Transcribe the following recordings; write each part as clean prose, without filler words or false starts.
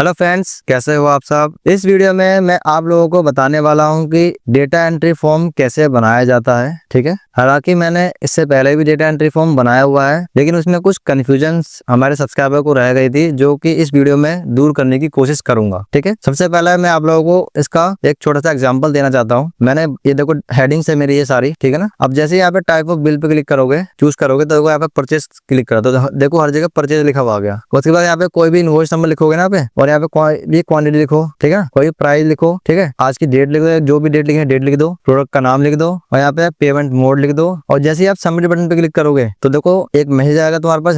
Hello friends, कैसे हो आप सब। इस वीडियो में मैं आप लोगों को बताने वाला हूं कि डेटा एंट्री फॉर्म कैसे बनाया जाता है। ठीक है, हालांकि मैंने इससे पहले भी डेटा एंट्री फॉर्म बनाया हुआ है, लेकिन उसमें कुछ कंफ्यूजन्स हमारे सब्सक्राइबर को रह गई थी, जो कि इस वीडियो में दूर करने की कोशिश करूंगा। ठीक है, सबसे पहले मैं आप लोगों को इसका एक छोटा सा एग्जाम्पल देना चाहता हूँ। मैंने ये देखो हेडिंग से मेरी ये सारी, ठीक है ना। अब जैसे यहाँ पे type of bill pay click करोगे, चूज करोगे, तो यहाँ पे परचेज क्लिक करो, तो देखो हर जगह परचेज लिखा हुआ आ गया। उसके बाद यहाँ पे कोई भी इनवॉइस नंबर लिखोगे ना पे, और यहाँ पे भी क्वांटिटी लिखो, ठीक है, कोई प्राइस लिखो, ठीक है, आज की डेट लिख दो, जो भी डेट लिखे है डेट लिख दो, प्रोडक्ट का नाम लिख दो, और यहाँ पे पेमेंट मोड लिख दो। और जैसे ही आप सबमिट बटन पे क्लिक करोगे तो देखो एक मैसेज आएगा तुम्हारे पास,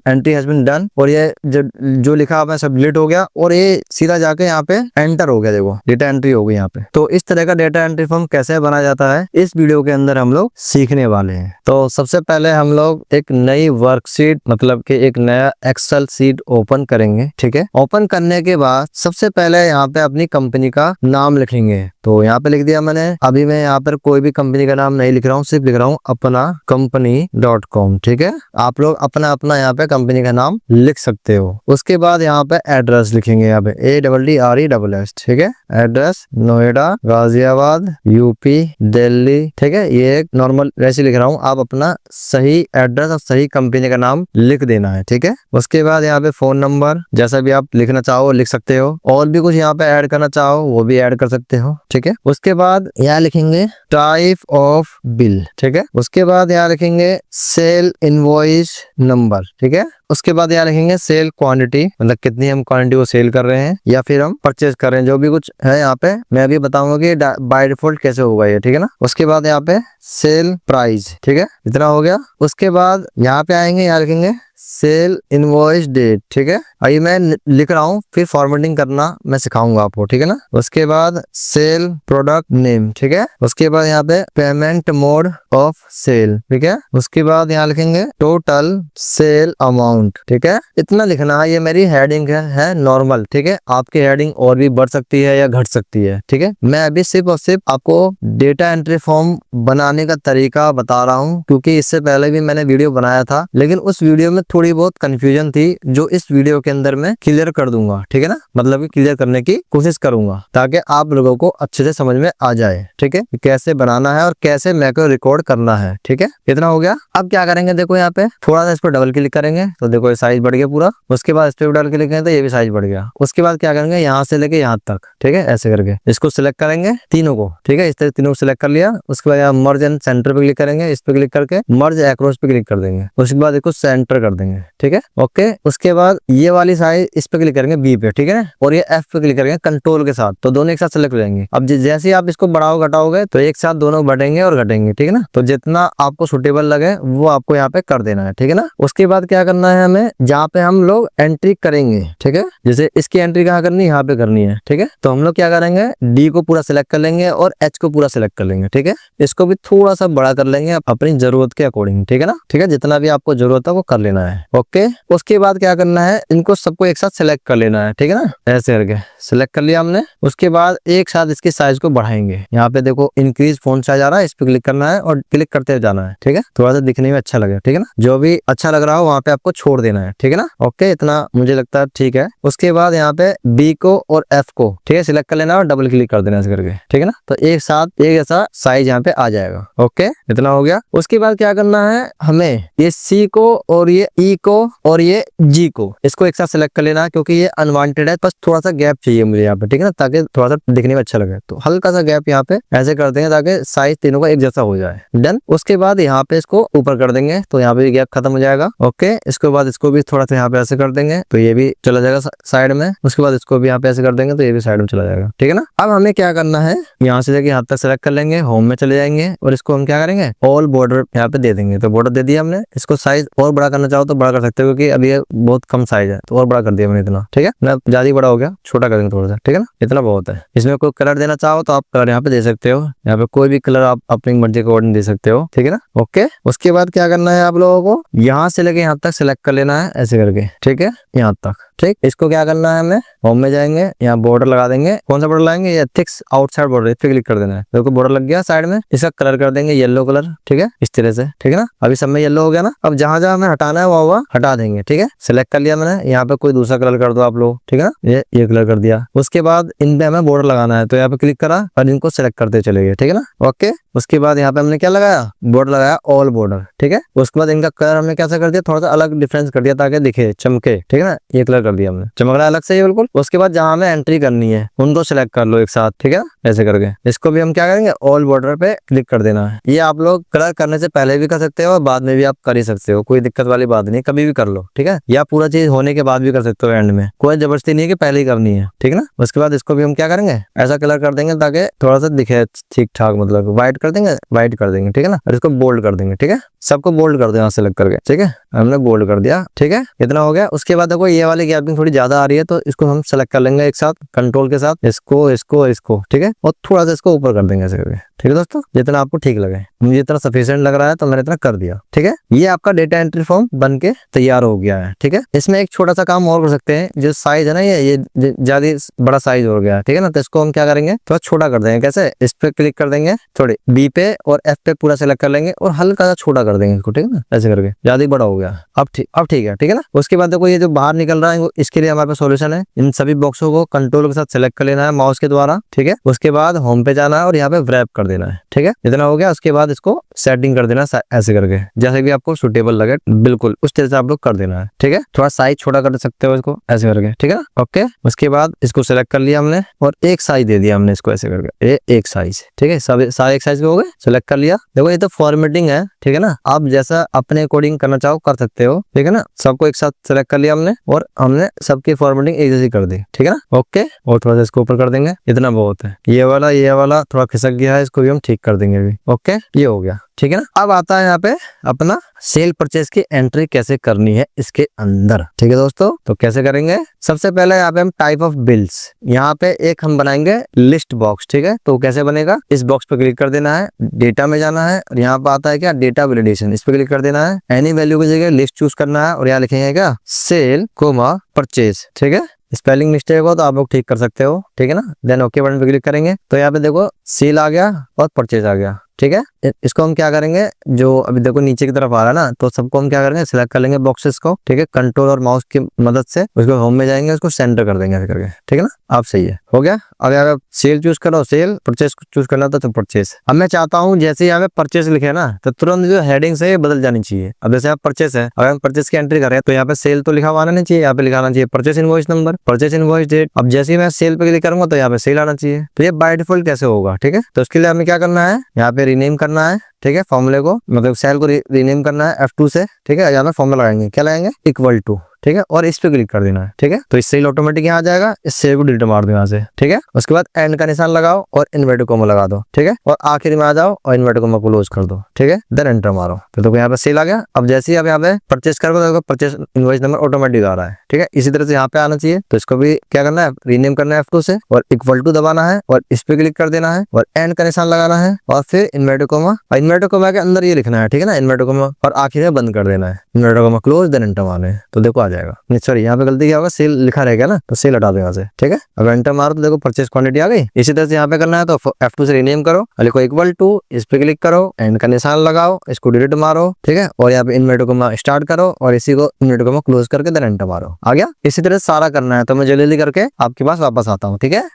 एंट्री हैज बीन डन, और ये जो लिखा आपने सब डिलीट हो गया, और ये सीधा जाके यहाँ पे एंटर हो गया। देखो डेटा एंट्री हो गई यहाँ पे। तो इस तरह का डेटा एंट्री फॉर्म कैसे बनाया जाता है, इस वीडियो के अंदर हम लोग सीखने वाले हैं। तो सबसे पहले हम लोग एक नई वर्कशीट, मतलब कि एक नया एक्सेल सीट ओपन करेंगे। ठीक है, ओपन करने के बाद सबसे पहले यहाँ पे अपनी कंपनी का नाम लिखेंगे। तो यहाँ पे लिख दिया मैंने। अभी मैं यहाँ पर कोई भी कंपनी का नाम नहीं लिख रहा हूँ, सिर्फ लिख रहा हूँ अपना company.com। ठीक है, आप लोग अपना अपना यहाँ पे कंपनी का नाम लिख सकते हो। उसके बाद यहाँ पे एड्रेस लिखेंगे, यहाँ पे ADDRESS। ठीक है, एड्रेस नोएडा, गाजियाबाद, यूपी, दिल्ली। ठीक है, ये एक नॉर्मल वैसे लिख रहा हूँ, आप अपना सही एड्रेस और सही कंपनी का नाम लिख देना है। ठीक है, उसके बाद यहाँ पे फोन नंबर जैसा भी आप लिखना चाहो लिख सकते हो, और भी कुछ यहाँ पे ऐड करना चाहो वो भी ऐड कर सकते हो। ठीक है, उसके बाद यहाँ लिखेंगे टाइप ऑफ बिल। ठीक है, उसके बाद यहाँ लिखेंगे सेल इनवॉइस नंबर। ठीक है, उसके बाद यहाँ लिखेंगे सेल क्वांटिटी, मतलब कितनी हम क्वांटिटी को सेल कर रहे हैं या फिर हम परचेज कर रहे हैं, जो भी कुछ है यहाँ पे मैं अभी बताऊंगा कि बाय डिफॉल्ट कैसे होगा ये। ठीक है ना। उसके बाद यहाँ पे सेल प्राइस। ठीक है, इतना हो गया। उसके बाद यहाँ पे आएंगे, यहाँ लिखेंगे सेल इनवॉइस डेट। ठीक है, अभी मैं लिख रहा हूँ, फिर फॉर्मेटिंग करना मैं सिखाऊंगा आपको। ठीक है ना। उसके बाद सेल प्रोडक्ट नेम। ठीक है, उसके बाद यहाँ पे पेमेंट मोड ऑफ सेल। ठीक है, उसके बाद यहाँ लिखेंगे टोटल सेल अमाउंट। ठीक है, इतना लिखना है। ये मेरी हेडिंग है नॉर्मल। ठीक है, आपकी हेडिंग और भी बढ़ सकती है या घट सकती है। ठीक है, मैं अभी सिर्फ और सिर्फ आपको डेटा एंट्री फॉर्म बनाने का तरीका बता रहा हूँ, क्योंकि इससे पहले भी मैंने वीडियो बनाया था, लेकिन उस वीडियो में थोड़ी बहुत कंफ्यूजन थी, जो इस वीडियो के अंदर मैं क्लियर कर दूंगा। ठीक है ना, मतलब कि क्लियर करने की कोशिश करूंगा, ताकि आप लोगों को अच्छे से समझ में आ जाए। ठीक है, कैसे बनाना है और कैसे मैक्रो रिकॉर्ड करना है। ठीक है, इतना हो गया। अब क्या करेंगे, देखो यहाँ पे थोड़ा सा इस पर डबल क्लिक करेंगे तो देखो ये साइज बढ़ गया पूरा। उसके बाद इस पर डबल क्लिक करेंगे तो ये भी साइज बढ़ गया। उसके बाद क्या करेंगे, यहाँ से लेके यहाँ तक, ठीक है, ऐसे करके इसको सिलेक्ट करेंगे तीनों को। ठीक है, इस तरह तीनों को सिलेक्ट कर लिया। उसके बाद यहाँ मर्ज एंड सेंटर पे क्लिक करेंगे, इस पे क्लिक करके मर्ज अक्रॉस पे क्लिक कर देंगे। उसके बाद इसको सेंटर कर देंगे। ठीक है, ओके। उसके बाद ये वाली साइज इस पे क्लिक करेंगे बी पे, ठीक है ना, और ये एफ पे क्लिक करेंगे कंट्रोल के साथ, तो दोनों एक साथ सेलेक्ट हो जाएंगे। अब जैसे ही आप इसको बढ़ाओ घटाओगे तो एक साथ दोनों बढ़ेंगे और घटेंगे। ठीक है ना, तो जितना आपको सुटेबल लगे वो आपको यहाँ पे कर देना है। ठीक है ना। उसके बाद क्या करना है, हमें जहाँ पे हम लोग एंट्री करेंगे, ठीक है, जैसे इसकी एंट्री कहाँ करनी है, यहाँ पे करनी है। ठीक है, तो हम लोग क्या करेंगे, डी को पूरा सिलेक्ट कर लेंगे और एच को पूरा सिलेक्ट कर लेंगे। ठीक है, इसको भी थोड़ा सा बड़ा कर लेंगे अपनी जरूरत के अकॉर्डिंग। ठीक है ना। ठीक है, जितना भी आपको जरूरत है वो कर लेना है। ओके, उसके बाद क्या करना है, इनको सबको एक साथ सिलेक्ट कर लेना है। ठीक है ना, ऐसे करके सिलेक्ट कर लिया हमने। उसके बाद एक साथ इसके साइज को बढ़ाएंगे। यहाँ पे देखो इंक्रीज फॉन्ट साइज आ रहा है, इस पे क्लिक करना है और क्लिक करते जाना है। ठीक है, थोड़ा सा दिखने में अच्छा लगे। ठीक है ना, जो भी अच्छा लग रहा हो वहाँ पे आपको छोड़ देना है। ठीक है ना। ओके, इतना मुझे लगता है ठीक है। उसके बाद यहाँ पे बी को और एफ को, ठीक है, सिलेक्ट कर लेना और डबल क्लिक कर देना ऐसे करके। ठीक है ना, तो एक साथ एक ऐसा साइज यहाँ पे आ जाएगा। ओके, इतना हो गया। उसके बाद क्या करना है, हमें ये सी को और ये ई को और ये जी को, इसको एक साथ सिलेक्ट कर लेना, क्योंकि ये अनवांटेड है। बस थोड़ा सा गैप चाहिए मुझे यहाँ पे। ठीक है ना, ताकि थोड़ा सा दिखने में अच्छा लगे, तो हल्का सा गैप यहाँ पे ऐसे कर देंगे ताकि साइज तीनों का एक जैसा हो जाए। डन। उसके बाद यहाँ पे इसको ऊपर कर देंगे तो यहाँ पे गैप खत्म हो जाएगा। ओके, इसके बाद इसको भी थोड़ा सा यहाँ पे ऐसे कर देंगे तो ये भी चला जाएगा साइड में। उसके बाद इसको भी यहाँ पे ऐसे कर देंगे तो ये भी साइड में चला जाएगा। ठीक है ना। अब हमें क्या करना है, यहाँ से लेके यहाँ तक सेलेक्ट कर लेंगे, होम में चले जाएंगे और इसको हम क्या करेंगे, ऑल बॉर्डर यहाँ पे दे देंगे। तो बॉर्डर दे दिया हमने। इसको साइज और बड़ा करना चाहो तो बड़ा कर सकते हो, क्योंकि अभी ये बहुत कम साइज है, तो और बड़ा कर दिया मैंने इतना। ठीक है ना, ज्यादा बड़ा हो गया, छोटा कर देंगे थोड़ा सा। ठीक है ना, इतना बहुत है। इसमें कोई कलर देना चाहो तो आप कलर यहाँ पे दे सकते हो। यहाँ पे कोई भी कलर आप अपनी मर्जी के अकॉर्डिंग दे सकते हो। ठीक है ना। ओके, उसके बाद क्या करना है, आप लोगों को यहाँ से लेके यहाँ तक सिलेक्ट कर लेना है ऐसे करके। ठीक है, यहाँ तक ठीक। इसको क्या करना है, हमें होम में जाएंगे, यहाँ बॉर्डर लगा देंगे। कौन सा बॉर्डर लगाएंगे, ये थिक्स आउटसाइड बॉर्डर, इस पे क्लिक कर देना है। देखो बॉर्डर लग गया साइड में। इसका कलर कर देंगे येलो कलर, ठीक है, इस तरह से, ठीक है ना। अभी सब में येलो हो गया ना। अब जहां जहां हमें हटाना है वहां हटा देंगे, ठीक है। सिलेक्ट कर लिया मैंने, यहाँ पे कोई दूसरा कलर कर दो आप लोग, ठीक है ना। ये कलर कर दिया। उसके बाद इन पे हमें बॉर्डर लगाना है, तो यहाँ पे क्लिक करा और इनको सिलेक्ट करते चले गए, ठीक है ना। ओके, उसके बाद यहाँ पे हमने क्या लगाया, बॉर्डर लगाया, ऑल बॉर्डर, ठीक है। उसके बाद इनका कलर हमने कैसा कर दिया, थोड़ा सा अलग डिफरेंस कर दिया ताकि दिखे, चमके, ठीक है ना। ये कलर कर दिया हमने, चमक रहा है अलग से ये बिल्कुल। उसके बाद जहां हमें एंट्री करनी है उनको सिलेक्ट कर लो एक साथ, ठीक है, ऐसे करके। इसको भी हम क्या करेंगे, ऑल बॉर्डर पे क्लिक कर देना है। ये आप लोग कलर करने से पहले भी कर सकते हो और बाद में भी आप कर ही सकते हो, कोई दिक्कत वाली बात नहीं, कभी भी कर लो, ठीक है। या पूरा चीज होने के बाद भी कर सकते हो एंड में, कोई जबरदस्ती नहीं है कि पहले ही करनी है, ठीक है ना। उसके बाद इसको भी हम क्या करेंगे, ऐसा कलर कर देंगे ताकि थोड़ा सा दिखे ठीक ठाक, मतलब व्हाइट कर देंगे, व्हाइट कर देंगे, ठीक है ना। और इसको बोल्ड कर देंगे, ठीक है, सबको बोल्ड कर देना सेलेक्ट करके, ठीक है। हमने बोल्ड कर दिया, ठीक है, इतना हो गया। उसके बाद देखो ये वाली गैपिंग थोड़ी ज्यादा आ रही है, तो इसको हम सेलेक्ट कर लेंगे एक साथ कंट्रोल के साथ, इसको इसको इसको, ठीक है, और थोड़ा सा इसको ऊपर कर देंगे ऐसे करके, ठीक है दोस्तों, जितना आपको ठीक लगे। मुझे इतना सफिशिएंट लग रहा है तो मैंने इतना कर दिया, ठीक है। ये आपका डेटा एंट्री फॉर्म बन के तैयार हो गया है, ठीक है। इसमें एक छोटा सा काम और कर सकते हैं, जो साइज है ना, ये ज्यादा बड़ा साइज हो गया है, ठीक है ना। तो इसको हम क्या करेंगे, थोड़ा छोटा कर देंगे। कैसे, इस पे क्लिक कर देंगे, थोड़े बी पे और एफ पे पूरा सेलेक्ट कर लेंगे और हल्का सा छोटा कर देंगे इसको, ठीक है ना, ऐसे करके। ज्यादा ही बड़ा हो गया, अब ठीक है, ठीक है ना। उसके बाद देखो ये जो बाहर निकल रहा है, इसके लिए हमारे पास सोल्यूशन है। इन सभी बॉक्सों को कंट्रोल के साथ सेलेक्ट कर लेना है माउस के द्वारा, ठीक है। उसके बाद होम पे जाना है और यहाँ पे व्रैप कर देना है, ठीक है, इतना हो गया। उसके बाद इसको सेटिंग कर देना ऐसे करके, जैसे भी आपको सुटेबल लगे, बिल्कुल उस तरह से आप लोग कर देना है, ठीक है। थोड़ा साइज छोटा कर सकते हो इसको ऐसे करके, ठीक है ना। ओके, उसके बाद इसको सेलेक्ट कर लिया हमने और एक साइज दे दिया हमने इसको ऐसे करके, ये एक साइज, ठीक है। सब सारे एक साइज के हो गए, सेलेक्ट कर लिया। देखो ये तो फॉर्मेटिंग है, ठीक है ना, आप जैसा अपने अकॉर्डिंग करना चाहो कर सकते हो, ठीक है ना। सबको एक साथ सेलेक्ट कर लिया हमने और हमने सबकी फॉर्मेटिंग एक जैसी कर दी, ठीक है ना। ओके, और थोड़ा सा इसको ऊपर कर देंगे, इतना बहुत है। ये वाला थोड़ा खिसक गया है, इसको भी हम ठीक कर देंगे अभी। ओके, ये हो गया, ठीक है ना। अब आता है यहाँ पे अपना सेल परचेज की एंट्री कैसे करनी है इसके अंदर, ठीक है दोस्तों। तो कैसे करेंगे, सबसे पहले यहाँ पे हम टाइप ऑफ बिल्स, यहाँ पे एक हम बनाएंगे लिस्ट बॉक्स, ठीक है। तो कैसे बनेगा, इस बॉक्स पे क्लिक कर देना है, डेटा में जाना है और यहाँ पे आता है क्या, डेटा वैलिडेशन, इस पे क्लिक कर देना है। एनी वैल्यू की जगह लिस्ट चूज करना है और यहाँ लिखेंगे क्या, सेल कोमा परचेज, ठीक है। स्पेलिंग मिस्टेक हो तो आप लोग ठीक कर सकते हो, ठीक है ना। देन ओके बटन पे क्लिक करेंगे तो यहाँ पे देखो सेल आ गया और परचेज आ गया, ठीक है। इसको हम क्या करेंगे, जो अभी देखो नीचे की तरफ आ रहा है ना, तो सबको हम क्या करेंगे, सिलेक्ट कर लेंगे बॉक्सेस को, ठीक है, कंट्रोल और माउस की मदद से उसको होम में जाएंगे, उसको सेंटर कर देंगे ऐसे करके, ठीक है ना। आप सही है, हो गया। अब यहाँ पे सेल चूज करो, सेल, परचेज चूज करना तो परचेज। अब मैं चाहता हूँ जैसे यहाँ पे परचेज लिखे ना, तो तुरंत जो हेडिंग है बदल जानी चाहिए। अब जैसे यहाँ परचेज है, अगर हम परचेज की एंट्री करें तो यहाँ पे सेल तो लिखा हुआ आना चाहिए, यहाँ पे लिखाना चाहिए purchase invoice number, purchase invoice date. अब जैसे ही मैं सेल पे क्लिक करूंगा तो यहाँ पे सेल आना चाहिए। तो ये बाय डिफॉल्ट कैसे होगा, ठीक है। तो उसके लिए हमें क्या करना है, यहाँ पे रीनेम करना है, ठीक है, फॉर्मूले को, मतलब सेल को रीनेम करना है F2 से, ठीक है। यहाँ पे फॉर्मूला लगाएंगे, क्या लगाएंगे, इक्वल टू, ठीक है, और इस पे क्लिक कर देना है, ठीक है। तो इससे ऑटोमेटिक यहाँ आ जाएगा, इस सेल को डिलीट मार दो यहाँ से, ठीक है। उसके बाद एंड का निशान लगाओ और इन्वर्टेड कोमा लगा दो, ठीक है, और आखिर में आ जाओ और इन्वर्टेड कोमा क्लोज कर दो, ठीक है। देन एंटर मारो तो देखो यहाँ पे सेल आ गया। अब जैसे ही आप यहाँ पे परचेस करोगे तो परचेस इनवॉइस नंबर ऑटोमेटिक आ रहा है, ठीक है। इसी तरह से यहाँ पे आना चाहिए। तो इसको भी क्या करना है, रीनेम करना है F2 से और इक्वल टू दबाना है और इस पे क्लिक कर देना है और एंड का निशान लगाना है और फिर इन्वर्टेड कोमा, और इन्वर्टेड कोमा के अंदर ये लिखना है, ठीक है ना, इन्वर्टेड कोमा, और आखिर में बंद कर देना है, inverted comma close, then enter मारना है। तो देखो आ जाएगा, सॉरी यहाँ पे गलती क्या होगा, सेल लिखा रहेगा ना, तो सेल हटा दो यहाँ से, ठीक है। अब एंटर मारो तो देखो परचेस क्वांटिटी आ गई। इसी तरह से यहाँ पे करना है तो F2 से रीनेम करो, लिखो इक्वल टू, इस पे क्लिक करो, एंड का निशान लगाओ, इसको डिलीट मारो, ठीक है, और यहाँ पे इन्वर्टेड कोमा स्टार्ट करो और इसी को इन्वर्टेड कोमा क्लोज करके देन एंटर मारो, आ गया। इसी तरह सारा करना है। तो मैं जल्दी करके आपके पास वापस आता हूँ, ठीक है।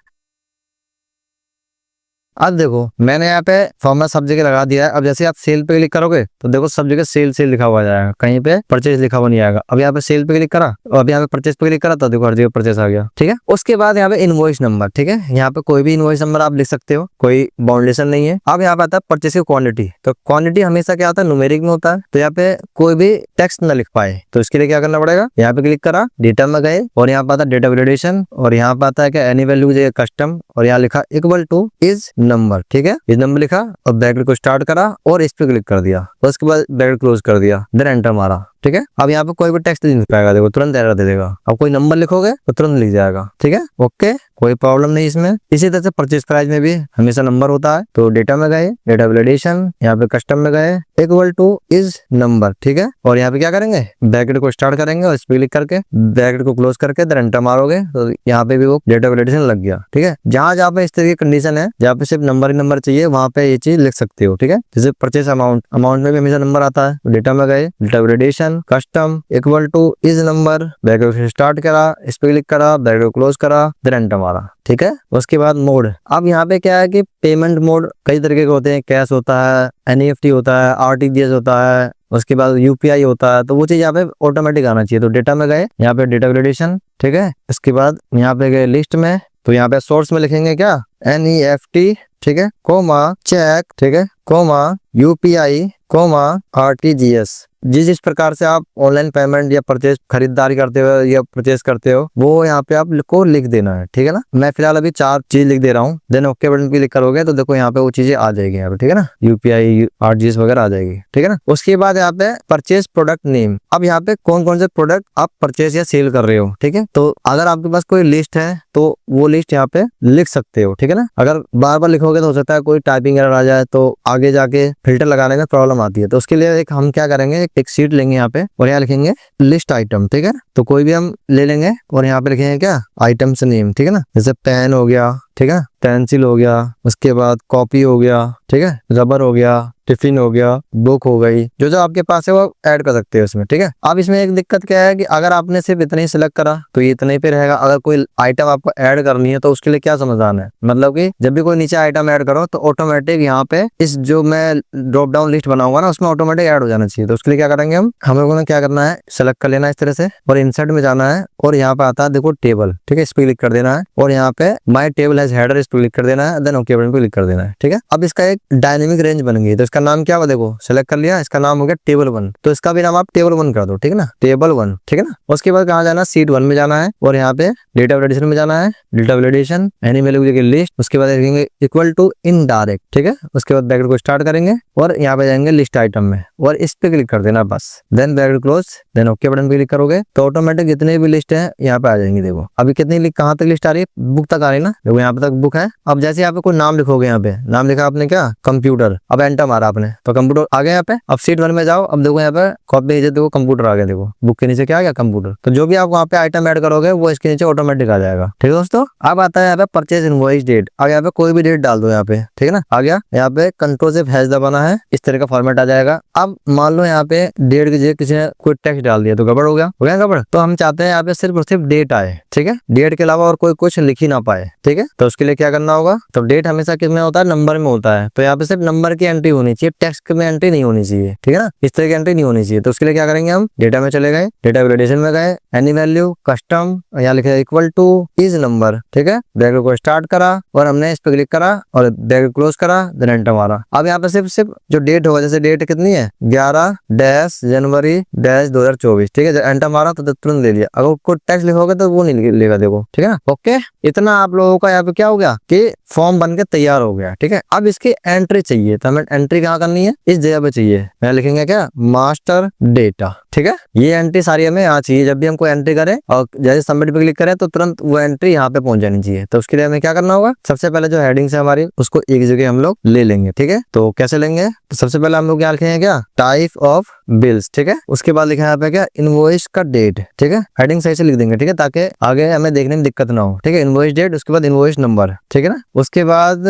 अब देखो मैंने यहाँ पे फॉर्मूला सब जगह लगा दिया है। अब जैसे आप सेल पे क्लिक करोगे तो देखो सब जगह सेल सेल लिखा हुआ जाएगा, कहीं पे परचेज लिखा हुआ नहीं आएगा। अब यहाँ पे सेल पे क्लिक करा और अब यहाँ पे परचेज पे क्लिक करा तो देखो हर जगह परचेज आ गया, ठीक है। उसके बाद यहाँ पे इनवॉइस नंबर, ठीक है, यहाँ पे कोई भी इनवॉइस नंबर आप लिख सकते हो, कोई बाउंडेशन नहीं है। अब यहाँ पे आता है परचेज की क्वांटिटी। तो क्वांटिटी हमेशा क्या होता है, न्यूमेरिक में होता है। तो यहाँ पे कोई भी टेक्स्ट ना लिख पाए तो इसके लिए क्या करना पड़ेगा, यहाँ पे क्लिक करा, डेटा में गए और यहाँ पे आता है डेटा वैलिडेशन और यहाँ पे आता है क्या, एनी वैल्यू की जगह कस्टम और यहाँ लिखा इक्वल टू इज नंबर, ठीक है। इस नंबर लिखा और ब्रैकेट को स्टार्ट करा और इस पे क्लिक कर दिया, उसके बाद ब्रैकेट क्लोज कर दिया, देन एंटर मारा, ठीक है। अब यहाँ पे कोई भी टेक्स्ट नहीं लिख पाएगा, देखो तुरंत एरर दे देगा। अब कोई नंबर लिखोगे तो तुरंत लिख जाएगा, ठीक है। ओके, कोई प्रॉब्लम नहीं इसमें। इसी तरह से परचेज प्राइस में भी हमेशा नंबर होता है। तो डेटा में गए, डेटा वैलिडेशन, यहाँ पे कस्टम में गए, इक्वल टू इज नंबर, ठीक है। और यहाँ पे क्या करेंगे, ब्रैकेट को स्टार्ट करेंगे और इस पे क्लिक करके ब्रैकेट को क्लोज करके देन एंटर मारोगे तो यहाँ पे भी वो डेटा वैलिडेशन लग गया, ठीक है। जहां जहाँ पे इस तरह की कंडीशन है, जहाँ पे सिर्फ नंबर ही नंबर चाहिए, वहां पे ये चीज लिख सकते हो, ठीक है। जैसे परचेस अमाउंट, अमाउंट में भी हमेशा नंबर आता है। तो डेटा में गए, data validation, custom, equal two is number, bracket से स्टार्ट करा, इस पे क्लिक करा, ब्रैकेट को क्लोज करा, देन एंटर मारा, ठीक है। उसके बाद मोड, अब यहाँ पे क्या है कि पेमेंट मोड कई तरीके के होते हैं, कैश होता है, एनईएफटी होता है, आरटीजीएस होता है, उसके बाद यूपीआई होता है। तो वो चीज यहाँ पे ऑटोमेटिक आना चाहिए। तो डेटा में गए, यहाँ पे डेटा वैलिडेशन, ठीक है। इसके बाद यहाँ पे गए लिस्ट में, तो यहाँ पे सोर्स में लिखेंगे क्या, एनईएफटी, ठीक है, कोमा चेक, ठीक है, कोमा यूपीआई, कोमा आरटीजीएस। जिस प्रकार से आप ऑनलाइन पेमेंट या परचेज खरीदारी करते हो या परचेज करते हो, वो यहाँ पे आपको लिख देना है, ठीक है ना। मैं फिलहाल अभी 4 चीज लिख दे रहा हूँ, देन ओके बटन पे क्लिक करोगे तो देखो यहाँ पे वो चीजें आ जाएगी यहाँ पे, ठीक है ना, यूपीआई, आरटीजीएस वगैरह आ जाएगी, ठीक है ना। उसके बाद यहाँ पे परचेज प्रोडक्ट नेम, अब यहाँ पे कौन कौन से प्रोडक्ट आप परचेज या सेल कर रहे हो, ठीक है। तो अगर आपके पास कोई लिस्ट है तो वो लिस्ट यहाँ पे लिख सकते हो, ठीक है ना। अगर बार बार लिखोगे तो हो सकता है कोई टाइपिंग एरर आ जाए, तो आगे जाके फिल्टर लगाने में प्रॉब्लम आती है। तो उसके लिए एक हम क्या करेंगे, एक शीट लेंगे यहाँ पे और यहाँ लिखेंगे लिस्ट आइटम, ठीक है। तो कोई भी हम ले लेंगे और यहाँ पे लिखेंगे क्या, आइटम्स नेम, ठीक है ना। जैसे पेन हो गया, ठीक है, पेंसिल हो गया, उसके बाद कॉपी हो गया, ठीक है, रबर हो गया, टिफिन हो गया, बुक हो गई, जो जो आपके पास है वो ऐड कर सकते हो इसमें, ठीक है। अब इसमें एक दिक्कत क्या है कि अगर आपने सिर्फ इतना ही सिलेक्ट करा तो ये इतने पे रहेगा। अगर कोई आइटम आपको ऐड करनी है तो उसके लिए क्या समाधान है, मतलब कि जब भी कोई नीचे आइटम ऐड करो तो ऑटोमेटिक यहाँ पे इस जो मैं ड्रॉप डाउन लिस्ट बनाऊंगा ना, उसमें ऑटोमेटिक ऐड हो जाना चाहिए। तो उसके लिए क्या करेंगे, हम लोगों ने क्या करना है, सेलेक्ट कर लेना है इस तरह से और इंसर्ट में जाना है और यहाँ पे आता है देखो टेबल, ठीक है, इस पे क्लिक कर देना है और यहाँ पे माय टेबल हैज हेडर, इस पे क्लिक कर देना है, देन ओके बटन पे क्लिक कर देना है, ठीक है। अब इसका एक डायनेमिक रेंज बन गई, तो इसका नाम क्या हुआ, देखो सेलेक्ट कर लिया, इसका नाम हो गया टेबल 1, तो इसका भी नाम आप टेबल 1 कर दो, ठीक है ना, टेबल 1, ठीक है ना। उसके बाद कहाँ जाना, सीट 1 में जाना है और यहाँ पे डेटा वैलिडेशन में जाना है, डेटा वैलिडेशन एनी वैल्यू की लिस्ट, उसके बाद लिखेंगे इक्वल टू इनडायरेक्ट, ठीक है। उसके बाद ब्रैकेट को स्टार्ट करेंगे और यहाँ पे जाएंगे लिस्ट आइटम में और इस पे क्लिक कर देना बस, then bracket close, then okay button पे क्लिक करोगे तो ऑटोमेटिक जितने भी लिस्ट है यहाँ पे आ जाएंगी। देखो अभी कितनी कहाँ तक लिस्ट आ रही है, बुक तक आ रही है ना, देखो यहाँ पे तक बुक है। अब जैसे यहाँ पे कोई नाम लिखोगे, यहाँ पे नाम लिखा आपने क्या, कंप्यूटर, अब एंटर मारा आपने तो कंप्यूटर आ गया यहाँ पे। अब सीट 1 में जाओ, अब देखो यहाँ पे कॉपी, देखो कंप्यूटर आ गया, देखो बुक के नीचे क्या आ गया, कंप्यूटर। तो जो भी आप वहाँ पे आइटम ऐड करोगे वो इसके नीचे ऑटोमेटिक आ जाएगा, ठीक है दोस्तों। अब आता है यहाँ पे परचेज इनवॉइस डेट, अब यहाँ पे कोई भी डेट डाल दो यहाँ पे, ठीक है ना, आ गया। यहाँ पे कंट्रोल से हैश दबाना है, इस तरह का फॉर्मेट आ जाएगा। अब मान लो यहाँ पे डेट की जगह किसी ने कोई टेक्स्ट डाल दिया तो गड़बड़ हो गया गड़बड़। तो हम चाहते हैं यहाँ पे सिर्फ और सिर्फ डेट आए, ठीक है, डेट के अलावा और कोई कुछ लिख ही ना पाए, ठीक है। तो उसके लिए क्या करना होगा, तो डेट हमेशा किस में होता है, नंबर में होता है, तो यहाँ पे सिर्फ नंबर की एंट्री होनी चाहिए, टेक्स्ट में एंट्री नहीं होनी चाहिए, ठीक है ना, इस तरह की एंट्री नहीं होनी चाहिए। तो उसके लिए क्या करेंगे, हम डेटा में चले गए, डेटा वैलिडेशन में गए, एनी वैल्यू, कस्टम, यहाँ लिखे इक्वल टू इज नंबर, ठीक है, ब्रैकेट को स्टार्ट करा और हमने इस पे क्लिक करा और ब्रैकेट क्लोज करा, देन एंटर मारा। अब यहाँ पे सिर्फ जो डेट होगा, जैसे डेट कितनी है 11-जनवरी-2024, ठीक है, एंटर मारा तो तुरंत ले लिया। अगर कोई टेक्स्ट लिखोगे तो वो नहीं लेगा, देखो, ठीक है ना। ओके, इतना आप लोगों का यहाँ पे क्या हो गया कि फॉर्म बन के तैयार हो गया, ठीक है। अब इसकी एंट्री चाहिए, तो हमें एंट्री कहाँ करनी है, इस जगह पे चाहिए। मैं लिखेंगे क्या, मास्टर डेटा, ठीक है। ये एंट्री सारी हमें यहाँ चाहिए, जब भी हम कोई एंट्री करें और जैसे सबमिट पे क्लिक करें तो तुरंत वो एंट्री यहाँ पे पहुंच जानी चाहिए। तो उसके लिए हमें क्या करना होगा, सबसे पहले जो हेडिंग्स है हमारी उसको एक जगह हम लोग ले लेंगे, ठीक है। तो कैसे लेंगे, तो सबसे पहले हम लोग क्या लिखेंगे, क्या टाइप ऑफ बिल्स, ठीक है। उसके बाद लिखा है यहाँ पे क्या, इनवॉइस का डेट, ठीक है, हेडिंग सही से लिख देंगे, ठीक है, ताकि आगे हमें देखने में दिक्कत ना हो, ठीक है। इनवॉइस डेट, उसके बाद इनवॉइस नंबर, ठीक है ना। उसके बाद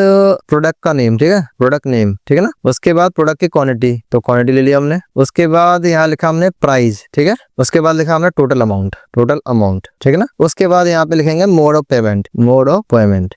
प्रोडक्ट का नेम, ठीक है, प्रोडक्ट नेम, ठीक है ना। उसके बाद प्रोडक्ट की क्वांटिटी, तो क्वांटिटी ले लिया हमने। उसके बाद यहाँ लिखा हमने प्राइस, ठीक है। उसके बाद लिखा हमने टोटल अमाउंट, ठीक है ना। उसके बाद यहाँ पे लिखेंगे मोड ऑफ पेमेंट।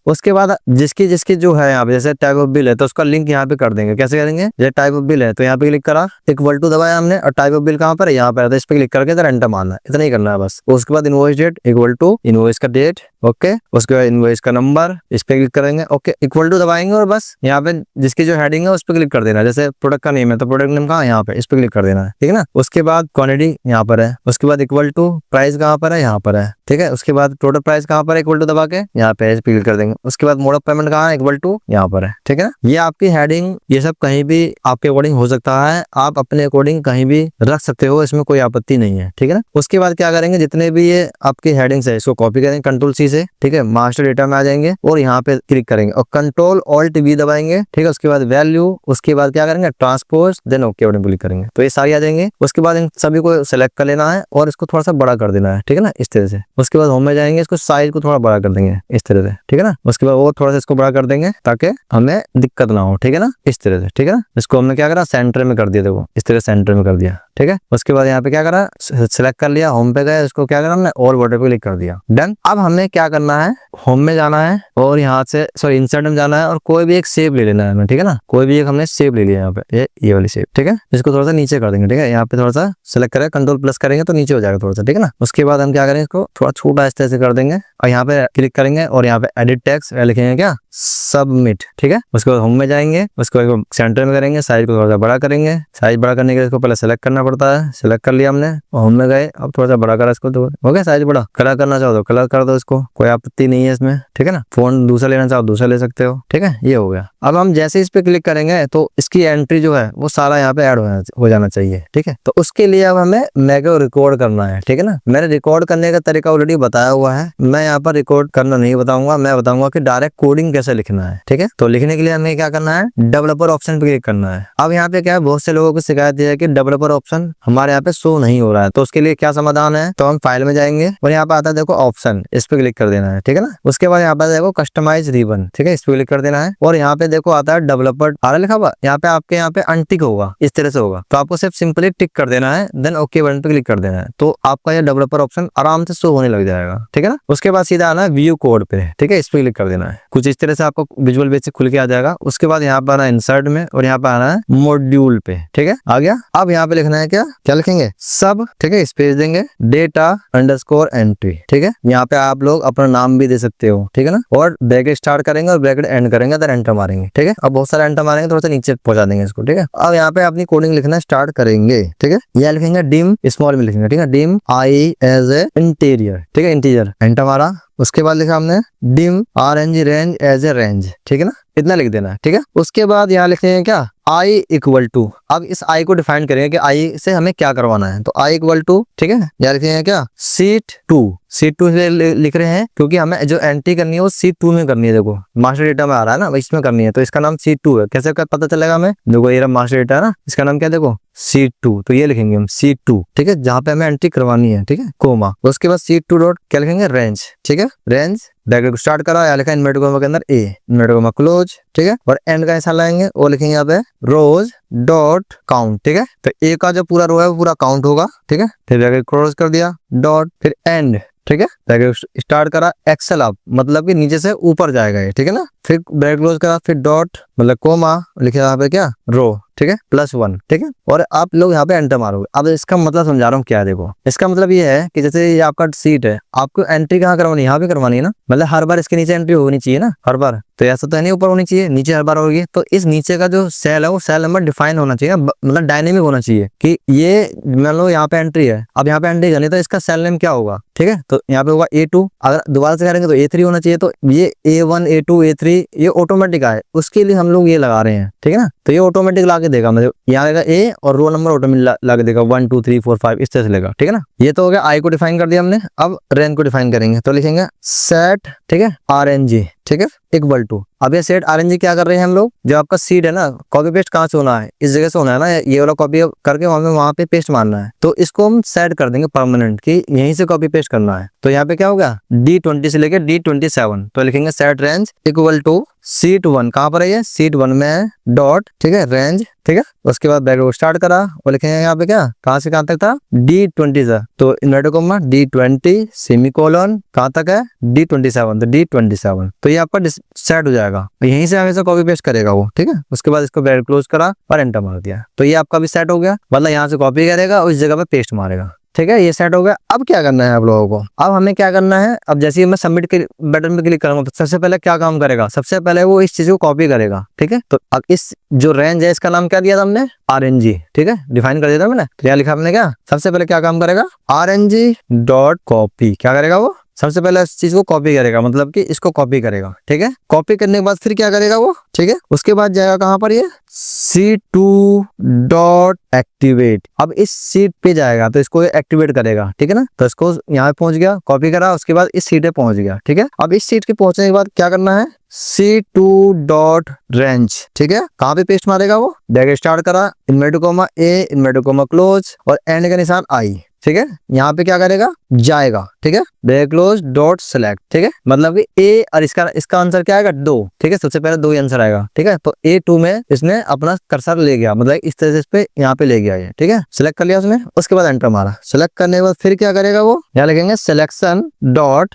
उसके बाद जिसकी जो है यहाँ पे, जैसे टाइप ऑफ बिल है तो उसका लिंक यहाँ पे कर देंगे। कैसे करेंगे, जैसे टाइप ऑफ बिल है तो यहाँ पे क्लिक करा, इक्वल टू दबाया हमने और टाइप ऑफ बिल कहाँ पर है, यहाँ पर है, तो इस पे क्लिक करके तो एंटर मारना है, इतना ही करना है बस। उसके बाद invoice date equal to invoice का डेट, ओके। उसके बाद इनवॉइस का नंबर, इस पे क्लिक करेंगे, ओके, इक्वल टू दबाएंगे और बस यहाँ पे जिसकी जो हेडिंग है उस पे क्लिक कर देना। जैसे प्रोडक्ट का नेम है तो प्रोडक्ट नेम कहाँ, यहाँ पे, इस पे क्लिक कर देना है, ठीक है ना। उसके बाद क्वांटिटी यहाँ पर है, उसके बाद इक्वल टू प्राइस कहाँ पर है, यहाँ पर है, ठीक है। उसके बाद टोटल प्राइस कहाँ पर है, इक्वल टू दबा के यहाँ पे क्लिक कर देंगे। उसके बाद मोड ऑफ पेमेंट कहाँ है, इक्वल टू यहाँ पर है, ठीक है ना। ये आपकी हेडिंग ये सब कहीं भी आपके अकॉर्डिंग हो सकता है, आप अपने अकॉर्डिंग कहीं भी रख सकते हो, इसमें कोई आपत्ति नहीं है, ठीक है ना। उसके बाद क्या करेंगे, जितने भी ये आपकी हेडिंग्स है इसको कॉपी करेंगे कंट्रोल सी से, ठीक है। मास्टर डेटा में आ जाएंगे और यहाँ पे क्लिक करेंगे और कंट्रोल ऑल्ट वी दबाएंगे, ठीक है। उसके बाद वैल्यू, उसके बाद क्या करेंगे, transpose, then okay button click करेंगे तो ये सारी आ जाएंगे। उसके बाद इन सभी को सेलेक्ट कर लेना है और इसको थोड़ा सा बड़ा कर देना है, ठीक है ना, इस तरह से। उसके बाद होम में जाएंगे, इसको साइज को थोड़ा बड़ा कर देंगे इस तरह से, ठीक है ना। उसके बाद वो थोड़ा सा इसको बड़ा कर देंगे ताकि हमें दिक्कत ना हो, ठीक है ना, इस तरह से, ठीक है ना। इसको हमने क्या करा, सेंटर में कर दिया, देखो इस तरह सेंटर में कर दिया, ठीक है। उसके बाद यहाँ पे क्या करा, सिलेक्ट कर लिया, होम पे गए, इसको क्या करा हमने, और बटन पे क्लिक कर दिया, डन। अब हमें क्या करना है, होम में जाना है और यहाँ से सॉरी इंसर्ट में जाना है और कोई भी एक शेप ले लेना है हमें, ठीक है ना। कोई भी एक हमने शेप ले लिया यहाँ पे, ये वाली शेप, ठीक है। इसको थोड़ा सा नीचे कर देंगे, ठीक है। यहाँ पे थोड़ा सा सिलेक्ट करें, कंट्रोल प्लस करेंगे तो नीचे हो जाएगा थोड़ा सा, ठीक है ना। उसके बाद हम क्या करेंगे, इसको थोड़ा छोटा इस तरह से कर देंगे और यहाँ पे क्लिक करेंगे और यहाँ पे एडिट टेक्स्ट लिखेंगे क्या, सबमिट, ठीक है। उसके बाद होम में जाएंगे, उसको सेंटर में करेंगे, साइज को थोड़ा सा बड़ा करेंगे। साइज बड़ा करने के लिए इसको पहले सेलेक्ट करना पड़ता है, सेलेक्ट कर लिया हमने, होम में गए, अब थोड़ा सा बड़ा करा इसको, तो हो गया साइज बड़ा। कलर करना चाहो तो कलर कर दो इसको, कोई आपत्ति नहीं है इसमें, ठीक है ना। फोन दूसरा लेना चाहो दूसरा ले सकते हो, ठीक है। ये हो गया। अब हम जैसे इस पे क्लिक करेंगे तो इसकी एंट्री जो है वो सारा यहाँ पे ऐड हो जाना चाहिए, ठीक है। तो उसके लिए अब हमें मेरे को रिकॉर्ड करना है, ठीक है ना। मैंने रिकॉर्ड करने का तरीका ऑलरेडी बताया हुआ है, मैं यहाँ पर रिकॉर्ड करना नहीं बताऊंगा, मैं बताऊंगा कि डायरेक्ट कोडिंग कैसे लिखना है, ठीक है। तो लिखने के लिए हमें क्या करना है, डेवलपर ऑप्शन पे क्लिक करना है। अब यहाँ पे क्या है, बहुत से लोगों को शिकायत है कि डेवलपर ऑप्शन हमारे यहाँ पे शो नहीं हो रहा है, तो उसके लिए क्या समाधान है, तो हम फाइल में जाएंगे और यहाँ पे आता है देखो ऑप्शन, इस पे क्लिक कर देना है, ठीक है ना। उसके बाद यहाँ पे देखो कस्टमाइज रिबन, ठीक है, इस पे क्लिक कर देना है और यहाँ पे देखो आता है डेवलपर आ लिखा हुआ, यहाँ पे आपके यहाँ पे अनटिक होगा, इस तरह से होगा, तो आपको सिर्फ सिंपली टिक कर देना है, देन ओके बटन पे क्लिक कर देना है, तो आपका ये डेवलपर ऑप्शन आराम से शो होने लग जाएगा, ठीक है ना। उसके बाद सीधा आना है व्यू कोड पे, ठीक है, इस पे क्लिक कर देना है। कुछ इस तरह से आपको विजुअल बेसिक खुल के आ जाएगा। उसके बाद यहाँ पे आना है इंसर्ट में और यहाँ पे आना है मॉड्यूल पे, ठीक है, आ गया। अब यहाँ पे लिखना है क्या लिखेंगे, सब, ठीक है, स्पेस देंगे, डेटा अंडरस्कोर एंट्री, ठीक है। यहाँ पे आप लोग अपना नाम भी दे सकते हो, ठीक है ना, और ब्रैकेट स्टार्ट करेंगे और ब्रैकेट एंड करेंगे, देन एंटर मारेंगे, ठीक है। अब बहुत सारा एंटर मारेंगे, थोड़ा सा नीचे पहुंचा देंगे इसको, ठीक है। अब यहाँ पे अपनी कोडिंग लिखना स्टार्ट करेंगे, ठीक है। यह लिखेंगे डिम, स्मॉल में लिखेंगे, ठीक है, dim I as a interior, ठीक है, इंटीरियर, एंटर मारा। उसके बाद लिखा हमने dim RNG range as a range, ठीक है ना, इतना लिख देना है, ठीक है। उसके बाद यहाँ लिखेंगे क्या, आई इक्वल टू, अब इस आई को डिफाइन करेंगे कि आई से हमें क्या करवाना है, तो आई इक्वल टू, ठीक है, यहाँ लिखेंगे क्या, सीट 2, सीट 2 से लिख रहे हैं क्योंकि हमें जो एंट्री करनी है वो सीट 2 में करनी है। देखो मास्टर डेटा में आ रहा है ना, इसमें करनी है, तो इसका नाम सीट 2 है। कैसे पता चलेगा हमें, देखो ये मास्टर डेटा है ना, इसका नाम क्या है, देखो सीट 2, तो ये लिखेंगे हम सीट 2, ठीक है, जहाँ पे हमें एंट्री करवानी है, ठीक है, कोमा। उसके बाद सीट 2 डॉट क्या लिखेंगे, रेंज, ठीक है, रेंज ब्रैकेट को स्टार्ट करा, यहाँ लिखा इनवर्टेड कॉमा के अंदर ए, इनवर्टेड कॉमा क्लोज, ठीक है, और एंड का ऐसा लाएंगे और लिखेंगे यहाँ पे रोज डॉट काउंट, ठीक है। तो ए का जो पूरा रो है वो पूरा काउंट होगा, ठीक है। फिर ब्रैकेट क्लोज कर दिया, डॉट, फिर एंड, ठीक है, ब्रैकेट स्टार्ट करा, एक्सेल अप मतलब कि नीचे से ऊपर जाएगा ये, ठीक है ना। फिर ब्रैकेट क्लोज करा, फिर डॉट मतलब कोमा, लिखे यहाँ पे क्या, रो, ठीक है, +1, ठीक है, और आप लोग यहाँ पे एंटर मारोगे। अब इसका मतलब समझा रहा हूँ क्या है, देखो इसका मतलब ये है कि जैसे ये आपका सीट है, आपको एंट्री कहाँ करवानी है, यहाँ पे करवानी है ना, मतलब हर बार इसके नीचे एंट्री होनी चाहिए ना, हर बार, तो ऐसा तो है नहीं ऊपर होनी चाहिए, नीचे हर बार होगी। तो इस नीचे का जो सेल है वो सेल नंबर डिफाइन होना चाहिए, मतलब डायनेमिक होना चाहिए कि ये मान लो यहाँ पे एंट्री है, अब यहाँ पे एंट्री करनी तो इसका सेल नेम क्या होगा, ठीक है, तो यहाँ पे होगा A2, अगर दोबारा से करेंगे तो A3 होना चाहिए, तो ये A1 A2 A3 ये ऑटोमेटिक आए, उसके लिए हम लोग ये लगा रहे हैं, ठीक है ना। तो ये ऑटोमेटिक ला के देगा, मतलब यहाँ आएगा A और रोल नंबर ऑटोमेटिक ला के देगा 1 2 3 4 5 इस तरह से लेगा, ठीक है ना। ये तो हो गया, आई को डिफाइन कर दिया हमने। अब रेंज को डिफाइन करेंगे, तो लिखेंगे सेट, ठीक है, RNG, ठीक है, इक्वल टू। अब ये सेट RNG क्या कर रहे हैं हम लोग, जो आपका सीट है ना, कॉपी पेस्ट कहाँ से होना है, इस जगह से होना है ना, ये वाला कॉपी करके वहां पे पेस्ट मारना है, तो इसको हम सेट कर देंगे परमानेंट कि यहीं से कॉपी पेस्ट करना है। तो यहाँ पे क्या होगा, D20 से लेके D27, तो लिखेंगे set range equal to sheet 1, कहाँ पर है ये, सीट 1 में है, डॉट, ठीक है, रेंज, ठीक है। उसके बाद ब्रैकेट को स्टार्ट करा और लिखेंगे यहाँ पे क्या, कहाँ से कहाँ तक था, D20 था, तो इन्वर्टेड कॉमा D20 सेमीकोलन कहाँ तक है, D27, तो D27, तो ये आपका सेट हो जाएगा, यहीं से हमेशा कॉपी पेस्ट करेगा वो, ठीक है। उसके बाद इसको ब्रैकेट क्लोज करा और एंटर मार दिया, तो ये आपका भी सेट हो गया, मतलब यहाँ से कॉपी करेगा और इस जगह पे पेस्ट मारेगा, ठीक है, ये सेट हो गया। अब क्या करना है आप लोगों को, अब हमें क्या करना है, अब जैसे ही मैं सबमिट के बटन पे क्लिक करूंगा तो सबसे पहले क्या काम करेगा, सबसे पहले वो इस चीज को कॉपी करेगा। ठीक है, तो अब इस जो रेंज है इसका नाम क्या दिया था हमने, RNG। ठीक है, डिफाइन कर दिया था मैंने। तो क्या लिखा हमने, क्या सबसे पहले क्या काम करेगा, RNG डॉट कॉपी। क्या करेगा वो, सबसे पहले इस चीज को कॉपी करेगा, मतलब कि इसको कॉपी करेगा। ठीक है, कॉपी करने के बाद फिर क्या करेगा वो, ठीक है, उसके बाद जाएगा कहां पर, ये C2 डॉट एक्टिवेट। अब इस सीट पे जाएगा तो इसको एक्टिवेट करेगा। ठीक है ना, तो इसको यहाँ पहुंच गया, कॉपी करा, उसके बाद इस सीट पे पहुंच गया। ठीक है, अब इस सीट के पहुंचने के बाद क्या करना है, C2 डॉट रेंज। ठीक है, कहाँ पे पेस्ट मारेगा वो, डायरेक्ट स्टार्ट करा, inverted comma A inverted comma close और एंड का निशान I। ठीक है, यहाँ पे क्या करेगा, जाएगा। ठीक है, ब्रेक क्लोज डॉट सेलेक्ट। ठीक है, मतलब कि A और इसका आंसर क्या आएगा, 2। ठीक है, सबसे पहले 2 ही आंसर आएगा। ठीक है, तो A2 में इसने अपना कर्सर ले गया, मतलब इस तरह से इस पे यहाँ पे ले गया ये। ठीक है, सिलेक्ट कर लिया उसने, उसके बाद एंटर मारा। सिलेक्ट करने के बाद फिर क्या करेगा वो, यहाँ लिखेंगे सिलेक्शन डॉट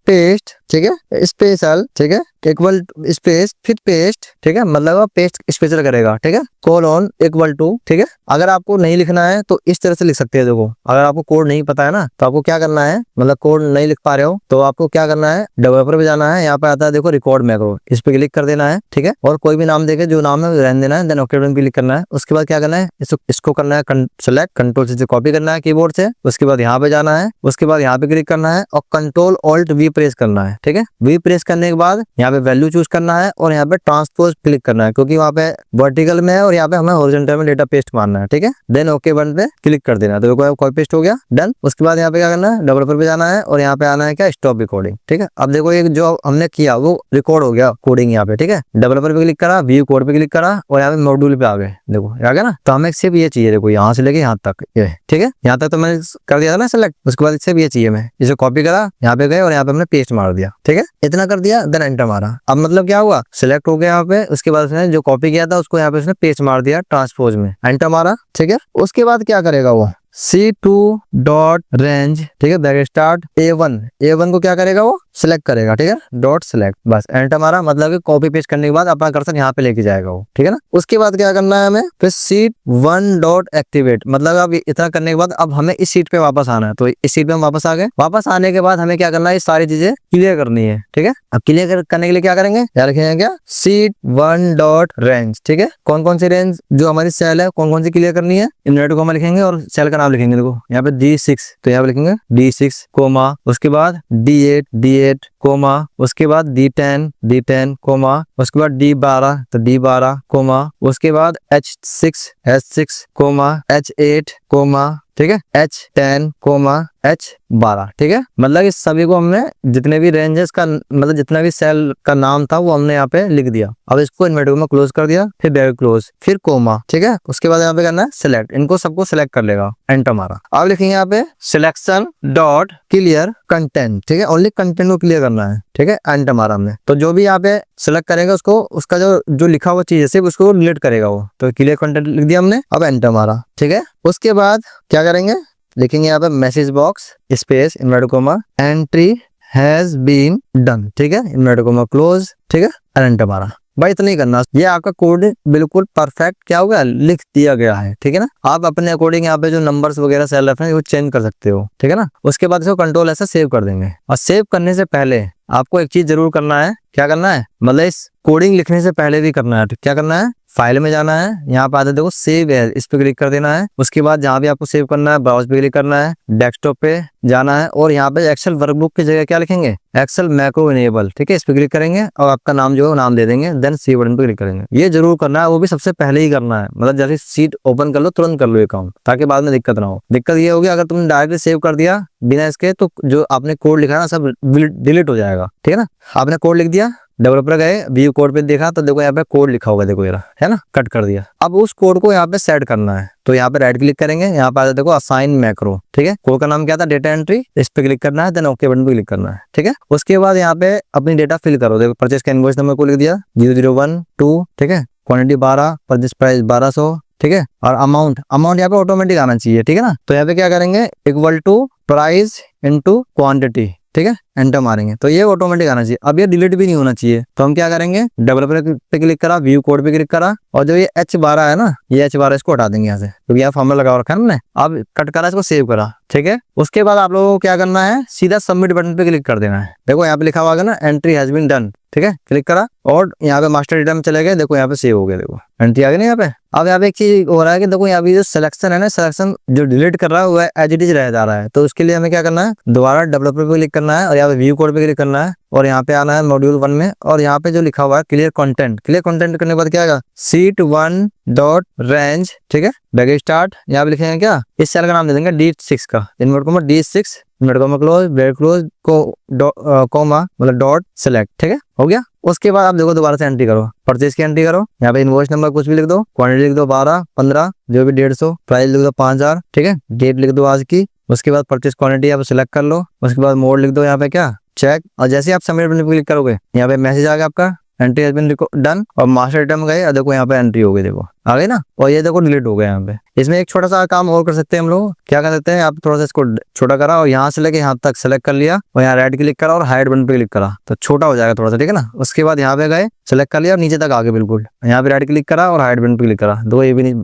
पेस्ट। ठीक है, स्पेशल। ठीक है, इक्वल स्पेस फिर पेस्ट। ठीक है, मतलब पेस्ट स्पेशल करेगा। ठीक है, कोलोन इक्वल टू। ठीक है, अगर आपको नहीं लिखना है तो इस तरह से लिख सकते हैं। देखो, अगर आपको कोड नहीं पता है ना तो आपको क्या करना है, मतलब कोड नहीं लिख पा रहे हो तो आपको क्या करना है, डेवलपर पे जाना है, यहाँ पे आता है देखो रिकॉर्ड मैक्रो, इस पे क्लिक कर देना है। ठीक है, और कोई भी नाम देके जो नाम है रहने देना है, देन ओके बटन पे क्लिक करना है। उसके बाद क्या करना है, इसको करना है सेलेक्ट, कंट्रोल से कॉपी करना है कीबोर्ड से। उसके बाद यहाँ पे जाना है, उसके बाद यहाँ पे क्लिक करना है और कंट्रोल ऑल्ट V प्रेस करना है। ठीक है, V प्रेस करने के बाद यहाँ पे वैल्यू चूज करना है और यहाँ पे ट्रांसपोज क्लिक करना है, क्योंकि वहाँ पे वर्टिकल में है और यहाँ पे हमें हॉरिजॉन्टल में डेटा पेस्ट मारना है। ठीक है, देन ओके बटन पे क्लिक कर देना है, तो कॉपी पेस्ट हो गया, डन। उसके बाद यहाँ पे क्या करना है, डेवलपर पे जाना है और यहाँ पे आना है क्या, स्टॉप रिकॉर्डिंग। ठीक है, अब देखो ये जो हमने किया वो रिकॉर्ड हो गया कोडिंग यहाँ पे। ठीक है, डेवलपर पे क्लिक करा, व्यू कोड पे क्लिक करा और यहाँ पे मॉड्यूल पे आ गए। देखो आ गया ना, तो हमें सिर्फ ये चाहिए, देखो यहाँ से लेके यहाँ तक ये। ठीक है, यहाँ तक तो मैंने कर दिया था ना सेलेक्ट, उसके बाद सिर्फ ये चाहिए, मैं इसे कॉपी करा, यहाँ पे गए और यहाँ पे हमने पेस्ट मार दिया। ठीक है, इतना कर दिया, देन एंटर मारा। अब मतलब क्या हुआ, सिलेक्ट हो गया यहाँ पे, उसके बाद उसने जो कॉपी किया था उसको यहाँ पे उसने पेस्ट मार दिया ट्रांसपोज में, एंटर मारा। ठीक है, उसके बाद क्या करेगा वो, C2 डॉट रेंज। ठीक है, बैक स्टार्ट A1 को क्या करेगा वो, सिलेक्ट करेगा। ठीक है, डॉट सिलेक्ट, बस एंटर मारा, मतलब कि कॉपी पेस्ट करने के बाद अपना कर्सर यहाँ पे लेके जाएगा वो। ठीक है ना, उसके बाद क्या करना है हमें, फिर C1 डॉट एक्टिवेट, मतलब अब इतना करने के बाद अब हमें इस सीट पे वापस आना है। तो इस सीट पे हम वापस आ गए। वापस आने के बाद हमें क्या करना है, ये सारी चीजें क्लियर करनी है। ठीक है, अब क्लियर करने के लिए क्या करेंगे, क्या लिखेंगे, क्या C1 डॉट रेंज। ठीक है, कौन कौन सी रेंज जो हमारी सेल है कौन कौन सी क्लियर करनी है, इनवर्टेड कॉमा लिखेंगे और सेल का नाम लिखेंगे। देखो यहाँ पे D6, तो यहाँ पे लिखेंगे D6 कोमा, उसके बाद D8 कोमा, उसके बाद D10 कोमा, उसके बाद D12 तो D12 कोमा, उसके बाद H6 कोमा, H8 कोमा। ठीक है, H10 कोमा H12। ठीक है, मतलब इस सभी को हमने जितने भी रेंजेस का, मतलब जितना भी सेल का नाम था वो हमने यहाँ पे लिख दिया। अब इसको इन्वर्टेड में क्लोज कर दिया, फिर बैक क्लोज, फिर कोमा। ठीक है, उसके बाद यहाँ पे करना है सिलेक्ट, इनको सबको सिलेक्ट कर लेगा, एंटर मारा। अब लिखेंगे यहाँ पे सिलेक्शन डॉट क्लियर कंटेंट। ठीक है, ओनली कंटेंट को क्लियर करना है। ठीक है, एंटर मारा हमने, तो जो भी यहाँ पे सिलेक्ट करेगा उसको, उसका जो लिखा हुआ चीज है सिर्फ उसको रिलेट करेगा वो, तो क्लियर कंटेंट लिख दिया हमने। अब एंटर मारा। ठीक है, उसके बाद क्या करेंगे, लिखेंगे यहाँ पे message box space inverted comma entry has been done. ठीक है, इनवर्टेड कॉमा क्लोज। ठीक है, एंटर मारा। भाई इतना ही करना, ये आपका कोड बिल्कुल परफेक्ट क्या हो गया, लिख दिया गया है। ठीक है ना, आप अपने अकॉर्डिंग यहाँ पे जो नंबर्स वगैरह सेल रेफरेंस वो चेंज कर सकते हो। ठीक है ना, उसके बाद इसको कंट्रोल ऐसा सेव कर देंगे। और सेव करने से पहले आपको एक चीज जरूर करना है, क्या करना है, मतलब इस कोडिंग लिखने से पहले भी करना है। क्या करना है, फाइल में जाना है, यहाँ पे आता है देखो सेव एज, इस पे क्लिक कर देना है। उसके बाद जहाँ भी आपको सेव करना है ब्राउज पे क्लिक करना है, डेस्कटॉप पे जाना है और यहाँ पे एक्सेल वर्कबुक की जगह क्या लिखेंगे, एक्सेल मैक्रो इनेबल। ठीक है, इस पे क्लिक करेंगे और आपका नाम जो है वो नाम दे देंगे, देन सेव बटन पे क्लिक करेंगे। ये जरूर करना है, वो भी सबसे पहले ही करना है, मतलब जैसे सीट ओपन कर लो तुरंत कर लो ये काम, ताकि बाद में दिक्कत ना हो। दिक्कत ये होगी अगर तुमने डायरेक्टली सेव कर दिया बिना इसके, तो जो आपने कोड लिखा है ना सब डिलीट हो जाएगा। ठीक है ना, आपने कोड लिख दिया, डेवलपर गए व्यू कोड पे देखा तो देखो यहाँ पे कोड लिखा होगा, देखो ये है ना, कट कर दिया। अब उस कोड को यहाँ पे सेट करना है, तो यहाँ पे राइट क्लिक करेंगे, यहाँ पे देखो असाइन मैक्रो। ठीक है, कोड का नाम क्या था, डेटा एंट्री, इस पे क्लिक करना है, देन ओके बटन पे क्लिक करना है। ठीक है, उसके बाद यहाँ पे अपनी डेटा फिल करो। देखो परचेस का इनवॉइस नंबर को लिख दिया 0012। ठीक है, क्वांटिटी 12, परचेस प्राइस 1200। ठीक है, और अमाउंट यहाँ पे ऑटोमेटिक आना चाहिए। ठीक है ना, तो यहाँ पे क्या करेंगे, equal to price into quantity. ठीक है, एंटर मारेंगे तो ये ऑटोमेटिक आना चाहिए। अब ये डिलीट भी नहीं होना चाहिए, तो हम क्या करेंगे, डेवलपर पे क्लिक करा, व्यू कोड पे क्लिक करा, और जो ये H12 है ना, ये H12 इसको हटा देंगे यहाँ से, क्योंकि यहाँ फॉर्मूला लगा रखा है हमने। अब कट करा, इसको सेव करा, ठीक है। उसके बाद आप लोगों को क्या करना है, सीधा सबमिट बटन पे क्लिक कर देना है। देखो यहाँ पे लिखा हुआ है ना, एंट्री हैज बीन डन, ठीक है, क्लिक करा और यहाँ पे मास्टर डेटा में चले गए। देखो यहाँ पे सेव हो गया, देखो एंट्री आ गई ना यहाँ पे। अब यहाँ पे एक चीज हो रहा है कि देखो यहाँ पे जो सिलेक्शन है ना, सिलेक्शन जो डिलीट कर रहा है वो एज इट इज रह जा रहा है। तो उसके लिए हमें क्या करना है, दोबारा डेवलपर पे क्लिक करना है और यहाँ पे व्यू कोड पे क्लिक करना है और यहाँ पे आना है मॉड्यूल 1 में, और यहाँ पे जो लिखा हुआ है क्लियर कंटेंट, क्लियर कंटेंट करने के बाद क्या आएगा, सीट 1 डॉट रेंज, ठीक है, बैक स्टार्ट। यहाँ पे लिखेंगे क्या, इस सेल का नाम दे देंगे D6 का, invert comma D6 invert comma close break close को कोमा मतलब डॉट सेलेक्ट, ठीक है, हो गया। उसके बाद आप देखो दोबारा से एंट्री करो, परचेज की एंट्री करो, यहाँ पे इनवॉइस नंबर कुछ भी लिख दो, क्वांटिटी लिख दो 12 15 जो भी 150, प्राइस लिख दो 5000, ठीक है, डेट लिख दो आज की। उसके बाद परचेज क्वांटिटी आप सिलेक्ट कर लो, उसके बाद मोड लिख दो यहाँ पे क्या, चेक, और जैसे आप सबमिट बटन पे क्लिक करोगे यहाँ पे मैसेज आ गया आपका, एंट्री हैज बीन डन, और मास्टर डेटा में गए और देखो यहाँ पे एंट्री हो गई, देखो आ गई ना, और ये देखो डिलीट हो गया यहाँ पे। इसमें एक छोटा सा काम और कर सकते हैं हम लोग, क्या कर सकते हैं, आप थोड़ा सा इसको छोटा करा और यहाँ से लेके यहाँ तक सेलेक्ट कर लिया और यहाँ राइट क्लिक करा और हाइड बटन पे क्लिक करा तो छोटा हो जाएगा थोड़ा सा, ठीक है ना। उसके बाद यहाँ पे गए, सेलेक्ट कर लिया और नीचे तक आ गए बिल्कुल, यहाँ पे राइट क्लिक करा और हाइड बटन पे क्लिक करा, दो ये भी नहीं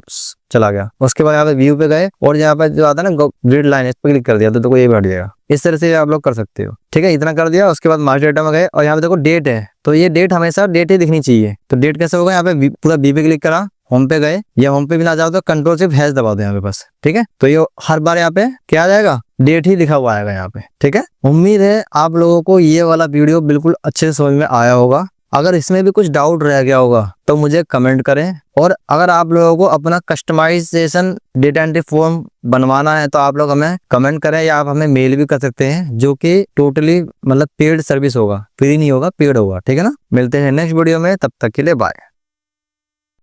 चला गया। उसके बाद यहाँ पे व्यू पे गए और यहाँ पे जो आता है ना ग्रिड लाइन, इस पे क्लिक कर दिया तो देखो ये भी हट जाएगा। इस तरह से आप लोग कर सकते हो, ठीक है। इतना कर दिया, उसके बाद मास्टर डेटा में गए और यहाँ पे देखो डेट है, तो ये डेट हमेशा डेट ही दिखनी चाहिए। तो डेट कैसे होगा, यहाँ पे पूरा बी पे क्लिक करा, होम पे गए, या होम पे भी ना जाओ तो कंट्रोल सिर्फ हैश दबा दो यहाँ पे बस, ठीक है। तो ये हर बार यहाँ पे क्या आ जाएगा, डेट ही लिखा हुआ आएगा यहाँ पे, ठीक है। उम्मीद है आप लोगों को ये वाला वीडियो बिल्कुल अच्छे से समझ में आया होगा। अगर इसमें भी कुछ डाउट रह गया होगा तो मुझे कमेंट करें, और अगर आप लोगों को अपना कस्टमाइजेशन डेटा एंट्री फॉर्म बनवाना है तो आप लोग हमें कमेंट करें, या आप हमें मेल भी कर सकते हैं, जो कि टोटली मतलब पेड सर्विस होगा, फ्री नहीं होगा, पेड होगा, ठीक है ना। मिलते हैं नेक्स्ट वीडियो में, तब तक के लिए बाय।